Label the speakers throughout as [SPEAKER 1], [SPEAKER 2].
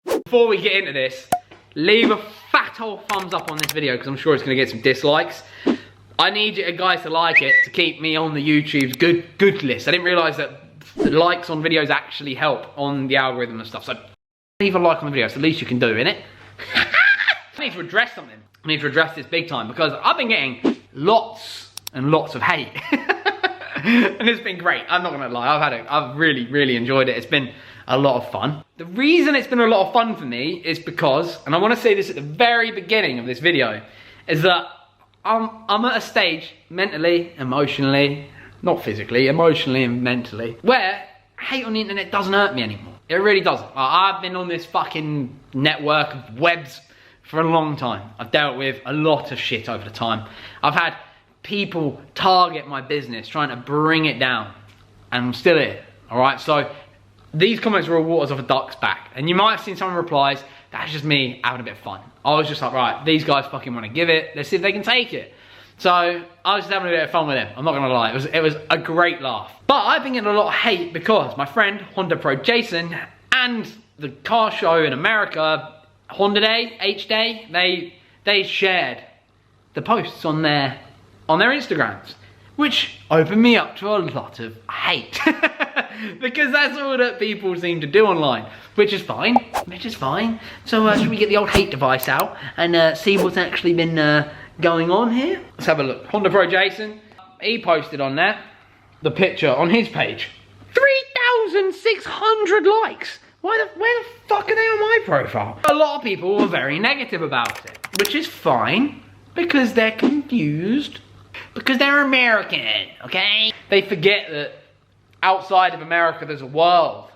[SPEAKER 1] Before we get into this, leave a fat old thumbs up on this video because I'm sure it's going to get some dislikes. I need you guys to like it to keep me on the YouTube's good list. I didn't realise that the likes on videos actually help on the algorithm and stuff. So leave a like on the video. It's the least you can do, innit? I need to address something. I need to address this big time because I've been getting lots and lots of hate. And it's been great. I'm not gonna lie. I've really enjoyed it. It's been a lot of fun. The reason it's been a lot of fun for me is because, and I want to say this at the very beginning of this video, is that I'm at a stage mentally, emotionally, not physically, emotionally and mentally, where hate on the internet doesn't hurt me anymore. It really doesn't. I've been on this fucking network of webs for a long time. I've dealt with a lot of shit over the time. I've had people target my business, trying to bring it down, and I'm still here, alright? So these comments were all waters off a duck's back, and you might have seen some replies. That's just me having a bit of fun. I was just like, right, these guys fucking want to give it, let's see if they can take it. So I was just having a bit of fun with them, I'm not gonna lie, it was a great laugh. But I've been getting a lot of hate because my friend Honda Pro Jason and the car show in America, Honda Day, H-Day, they shared the posts on their Instagrams, which opened me up to a lot of hate. Because that's all that people seem to do online, which is fine, So should we get the old hate device out and see what's actually been going on here? Let's have a look. Honda Pro Jason, he posted on there the picture on his page. 3,600 likes. Where the fuck are they on my profile? A lot of people were very negative about it, which is fine because they're confused. Because they're American, okay? They forget that outside of America there's a world,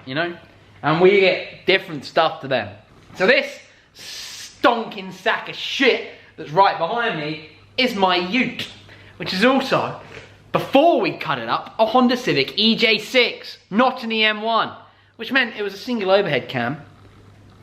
[SPEAKER 1] you know? And we get different stuff to them. So this stonking sack of shit that's right behind me is my ute, which is also, before we cut it up, a Honda Civic EJ6, not an EM1, which meant it was a single overhead cam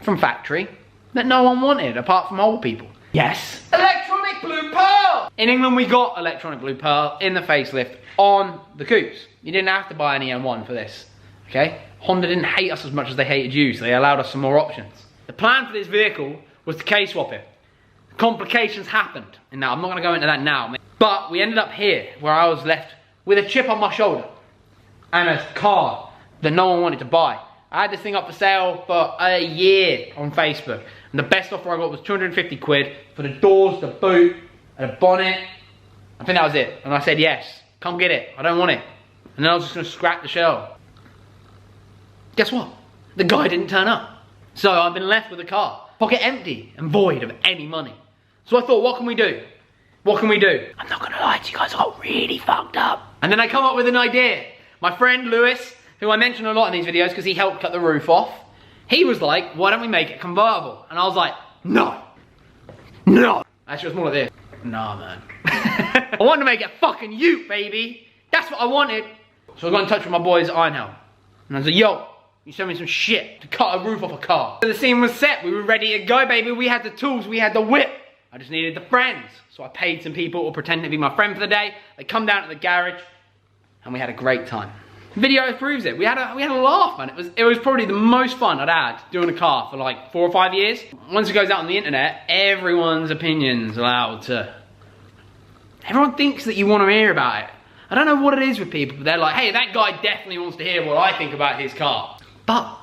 [SPEAKER 1] from factory that no one wanted apart from old people. Yes. Electronic Blue Pearl! In England we got Electronic Blue Pearl in the facelift on the coupes. You didn't have to buy an EM1 for this, okay? Honda didn't hate us as much as they hated you, so they allowed us some more options. The plan for this vehicle was to K-swap it. Complications happened, and now I'm not gonna go into that now, but we ended up here, where I was left with a chip on my shoulder and a car that no one wanted to buy. I had this thing up for sale for a year on Facebook, and the best offer I got was 250 quid for the doors, the boot, and a bonnet. I think that was it, and I said yes, come get it, I don't want it. And then I was just gonna scrap the shell. Guess what? The guy didn't turn up. So I've been left with a car, pocket empty and void of any money. So I thought, what can we do? What can we do? I'm not gonna lie to you guys, I got really fucked up. And then I come up with an idea. My friend Lewis, who I mention a lot in these videos because he helped cut the roof off, he was like, why don't we make it convertible? And I was like, no. Actually, it was more like this. Nah, man. I wanted to make it fucking ute, baby. That's what I wanted. So I got in touch with my boys at Ironhelm. And I was like, yo, you sent me some shit to cut a roof off a car. So the scene was set, we were ready to go, baby. We had the tools, we had the whip. I just needed the friends. So I paid some people to pretend to be my friend for the day. They come down to the garage and we had a great time. The video proves it. We had a laugh, man. It was probably the most fun I'd had doing a car for like 4 or 5 years. Once it goes out on the internet, everyone's opinion's allowed to. Everyone thinks that you want to hear about it. I don't know what it is with people, but they're like, hey, that guy definitely wants to hear what I think about his car. But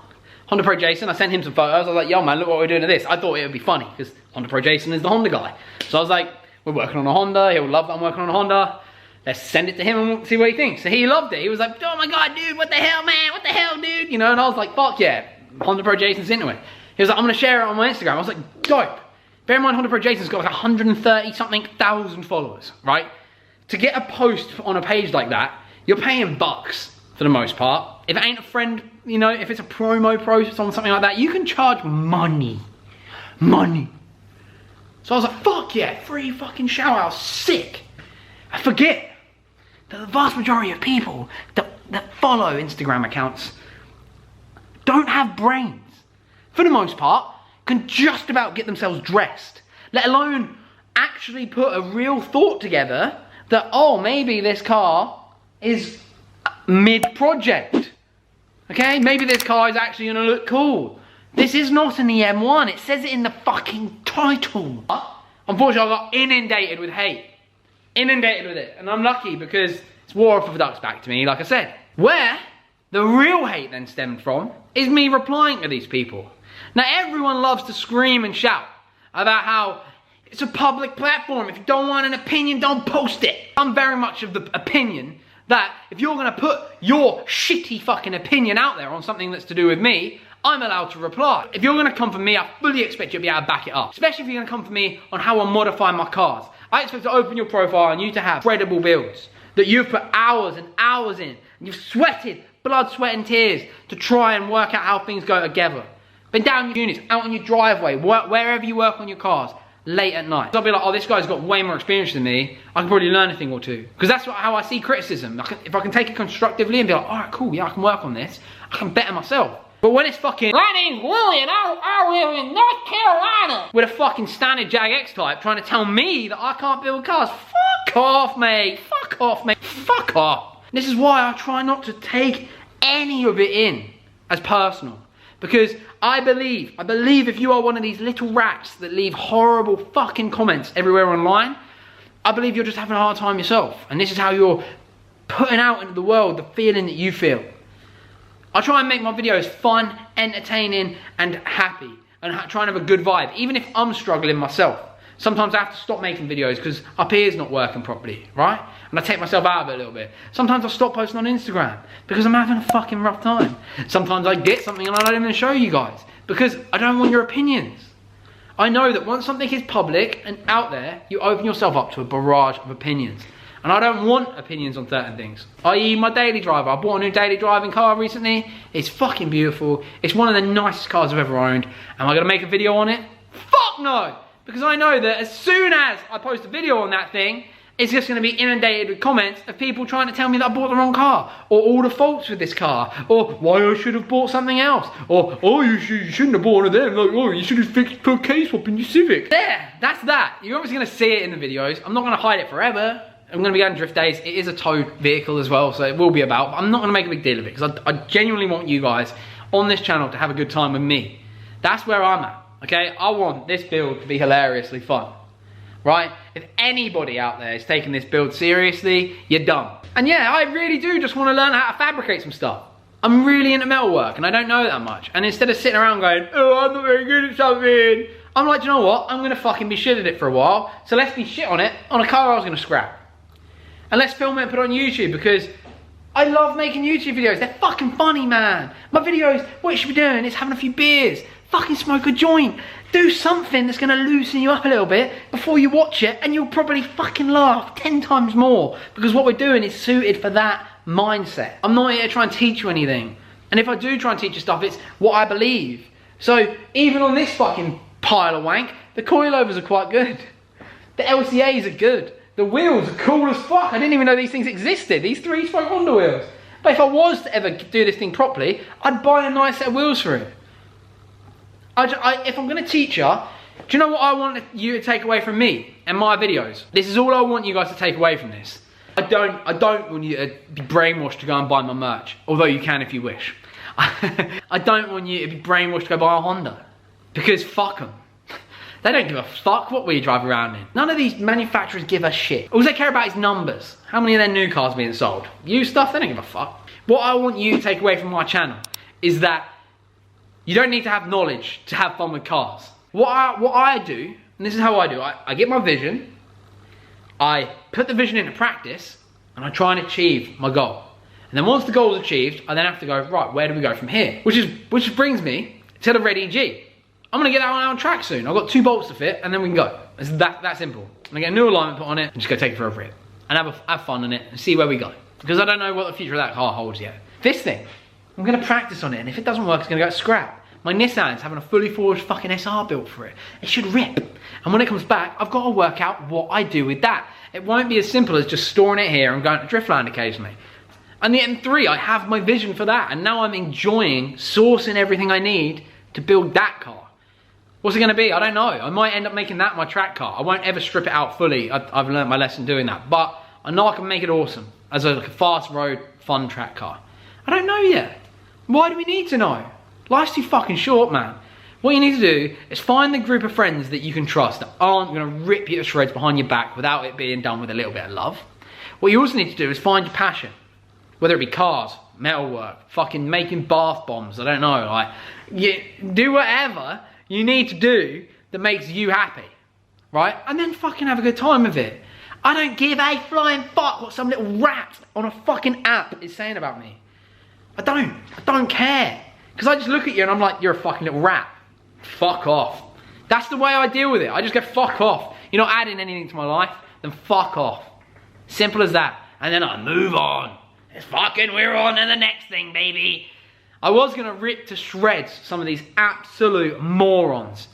[SPEAKER 1] Honda Pro Jason, I sent him some photos. I was like, yo, man, look what we're doing to this. I thought it would be funny because Honda Pro Jason is the Honda guy. So I was like, we're working on a Honda. He'll love that I'm working on a Honda. Let's send it to him and we'll see what he thinks. So he loved it. He was like, oh my God, dude, what the hell, man? What the hell, dude? You know, and I was like, fuck yeah. Honda Pro Jason's into it. He was like, I'm gonna share it on my Instagram. I was like, dope. Bear in mind, Honda Pro Jason's got like 130-something thousand followers, right? To get a post on a page like that, you're paying bucks for the most part. If it ain't a friend, you know, if it's a promo post on something like that, you can charge money. Money. So I was like, fuck yeah, free fucking shout outs, sick. I forget that the vast majority of people that follow Instagram accounts don't have brains. For the most part, can just about get themselves dressed, let alone actually put a real thought together that, oh, maybe this car is mid-project. Okay, maybe this car is actually gonna look cool. This is not an EM1, it says it in the fucking title. Unfortunately, I got inundated with hate. Inundated with it, and I'm lucky because it's war off of ducks back to me, like I said. Where the real hate then stemmed from is me replying to these people. Now, everyone loves to scream and shout about how it's a public platform. If you don't want an opinion, don't post it. I'm very much of the opinion that if you're gonna put your shitty fucking opinion out there on something that's to do with me, I'm allowed to reply. If you're gonna come for me, I fully expect you to be able to back it up. Especially if you're gonna come for me on how I modify my cars. I expect to open your profile and you to have credible builds that you've put hours and hours in. You've sweated blood, sweat and tears to try and work out how things go together. Been down your units, out on your driveway, wherever you work on your cars, late at night. So I'll be like, oh, this guy's got way more experience than me. I can probably learn a thing or two. Because that's how I see criticism. If I can take it constructively and be like, all right, cool, yeah, I can work on this. I can better myself. But when it's fucking, my name's Willie and I live in North Carolina, with a fucking standard Jag X type trying to tell me that I can't build cars. Fuck off, mate. Fuck off, mate. Fuck off. This is why I try not to take any of it in as personal. Because I believe if you are one of these little rats that leave horrible fucking comments everywhere online, I believe you're just having a hard time yourself. And this is how you're putting out into the world the feeling that you feel. I try and make my videos fun, entertaining, and happy. And try and have a good vibe, even if I'm struggling myself. Sometimes I have to stop making videos because up here's not working properly, right? And I take myself out of it a little bit. Sometimes I stop posting on Instagram because I'm having a fucking rough time. Sometimes I get something and I don't even show you guys because I don't want your opinions. I know that once something is public and out there, you open yourself up to a barrage of opinions. And I don't want opinions on certain things. I.e. my daily driver. I bought a new daily driving car recently. It's fucking beautiful. It's one of the nicest cars I've ever owned. Am I gonna make a video on it? Fuck no! Because I know that as soon as I post a video on that thing, it's just going to be inundated with comments of people trying to tell me that I bought the wrong car, or all the faults with this car, or why I should have bought something else, or oh, you shouldn't have bought one of them, like, oh, you should have put case swap in your Civic. There, that's that. You're obviously going to see it in the videos. I'm not going to hide it forever. I'm going to be going drift days. It is a towed vehicle as well, so it will be about, but I'm not going to make a big deal of it, because I genuinely want you guys on this channel to have a good time with me. That's where I'm at. Okay, I want this build to be hilariously fun, right? If anybody out there is taking this build seriously, you're dumb. And yeah, I really do just want to learn how to fabricate some stuff. I'm really into metalwork and I don't know that much. And instead of sitting around going, oh, I'm not very good at something, I'm like, you know what? I'm gonna fucking be shit at it for a while. So let's be shit on it on a car I was gonna scrap. And let's film it and put it on YouTube because I love making YouTube videos. They're fucking funny, man. My videos, what you should be doing is having a few beers, fucking smoke a joint, do something that's gonna loosen you up a little bit before you watch it, and you'll probably fucking laugh 10 times more because what we're doing is suited for that mindset. I'm not here to try and teach you anything. And if I do try and teach you stuff, it's what I believe. So even on this fucking pile of wank, the coilovers are quite good. The LCAs are good. The wheels are cool as fuck. I didn't even know these things existed. These 3-spoke Honda wheels. But if I was to ever do this thing properly, I'd buy a nice set of wheels for it. If I'm going to teach you, do you know what I want you to take away from me and my videos? This is all I want you guys to take away from this. I don't want you to be brainwashed to go and buy my merch, although you can if you wish. I don't want you to be brainwashed to go buy a Honda, because fuck them. They don't give a fuck what we drive around in. None of these manufacturers give a shit. All they care about is numbers. How many of their new cars being sold? Used stuff, they don't give a fuck. What I want you to take away from my channel is that you don't need to have knowledge to have fun with cars. What I do, and this is how I do, I get my vision, I put the vision into practice, and I try and achieve my goal. And then once the goal is achieved, I then have to go, right, where do we go from here? Which brings me to the Ready G. I'm gonna get that one out on track soon. I've got 2 bolts to fit, and then we can go. It's that simple. I'm gonna get a new alignment put on it, and just go take it for a rip. And have fun on it, and see where we go. Because I don't know what the future of that car holds yet. This thing, I'm gonna practice on it, and if it doesn't work, it's gonna go scrap. My Nissan's having a fully forged fucking SR built for it. It should rip. And when it comes back, I've got to work out what I do with that. It won't be as simple as just storing it here and going to Driftland occasionally. And the M3, I have my vision for that. And now I'm enjoying sourcing everything I need to build that car. What's it gonna be? I don't know. I might end up making that my track car. I won't ever strip it out fully. I've learned my lesson doing that. But I know I can make it awesome as a fast road, fun track car. I don't know yet. Why do we need to know? Life's too fucking short, man. What you need to do is find the group of friends that you can trust that aren't going to rip you to shreds behind your back without it being done with a little bit of love. What you also need to do is find your passion. Whether it be cars, metalwork, fucking making bath bombs, I don't know. Like, you do whatever you need to do that makes you happy, right? And then fucking have a good time with it. I don't give a flying fuck what some little rat on a fucking app is saying about me. I don't care. Because I just look at you and I'm like, you're a fucking little rat. Fuck off. That's the way I deal with it. I just go, fuck off. You're not adding anything to my life, then fuck off. Simple as that. And then I move on. It's fucking, we're on to the next thing, baby. I was going to rip to shreds some of these absolute morons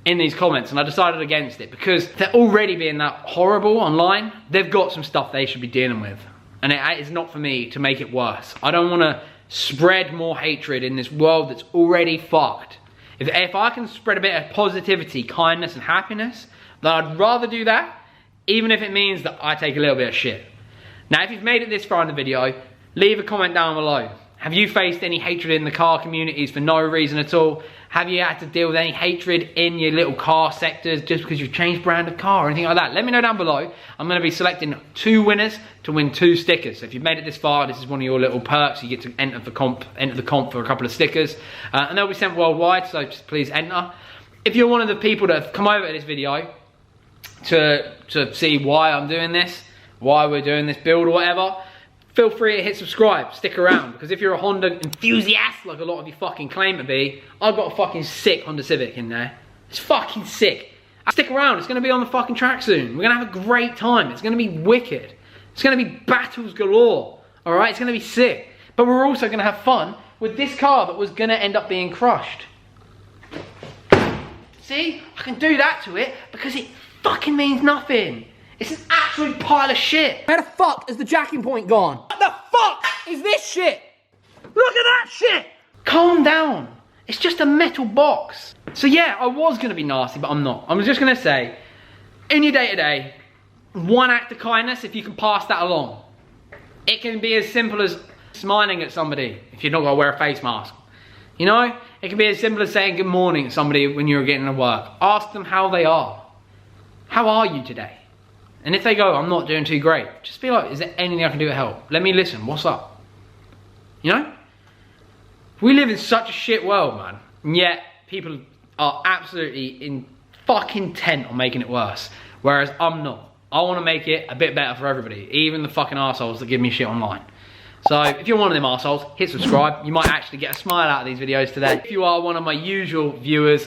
[SPEAKER 1] in these comments, and I decided against it because they're already being that horrible online. They've got some stuff they should be dealing with. And it is not for me to make it worse. I don't want to spread more hatred in this world that's already fucked. If I can spread a bit of positivity, kindness and happiness, then I'd rather do that, even if it means that I take a little bit of shit. Now, if you've made it this far in the video, leave a comment down below. Have you faced any hatred in the car communities for no reason at all? Have you had to deal with any hatred in your little car sectors just because you've changed brand of car or anything like that? Let me know down below. I'm going to be selecting 2 winners to win 2 stickers. So if you've made it this far, this is one of your little perks. You get to enter the comp for a couple of stickers. And they'll be sent worldwide, so just please enter. If you're one of the people that have come over to this video to see why I'm doing this, why we're doing this build or whatever, feel free to hit subscribe, stick around, because if you're a Honda enthusiast, like a lot of you fucking claim to be, I've got a fucking sick Honda Civic in there. It's fucking sick. Stick around, it's gonna be on the fucking track soon. We're gonna have a great time, it's gonna be wicked. It's gonna be battles galore, alright? It's gonna be sick. But we're also gonna have fun with this car that was gonna end up being crushed. See, I can do that to it because it fucking means nothing. It's an absolute pile of shit. Where the fuck is the jacking point gone? What the fuck is this shit? Look at that shit. Calm down. It's just a metal box. So yeah, I was gonna be nasty, but I'm not. I'm just gonna say, in your day-to-day, one act of kindness, if you can pass that along. It can be as simple as smiling at somebody if you're not gonna wear a face mask. You know? It can be as simple as saying good morning to somebody when you're getting to work. Ask them how they are. How are you today? And if they go, I'm not doing too great, just be like, is there anything I can do to help? Let me listen, what's up? You know? We live in such a shit world, man. And yet, people are absolutely fucking intent on making it worse. Whereas I'm not. I want to make it a bit better for everybody. Even the fucking arseholes that give me shit online. So, if you're one of them arseholes, hit subscribe. You might actually get a smile out of these videos today. If you are one of my usual viewers,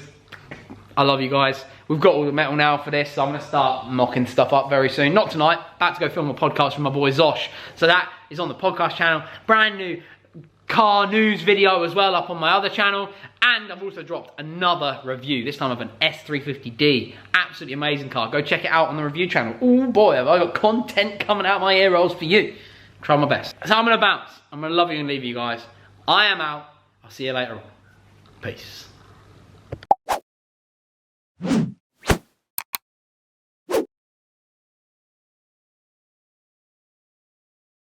[SPEAKER 1] I love you guys. We've got all the metal now for this, so I'm going to start mocking stuff up very soon. Not tonight, about to go film a podcast with my boy Zosh. So that is on the podcast channel. Brand new car news video as well up on my other channel. And I've also dropped another review, this time of an S350D. Absolutely amazing car. Go check it out on the review channel. Oh boy, have I got content coming out my ear rolls for you. Try my best. So I'm going to bounce. I'm going to love you and leave you guys. I am out. I'll see you later on. Peace.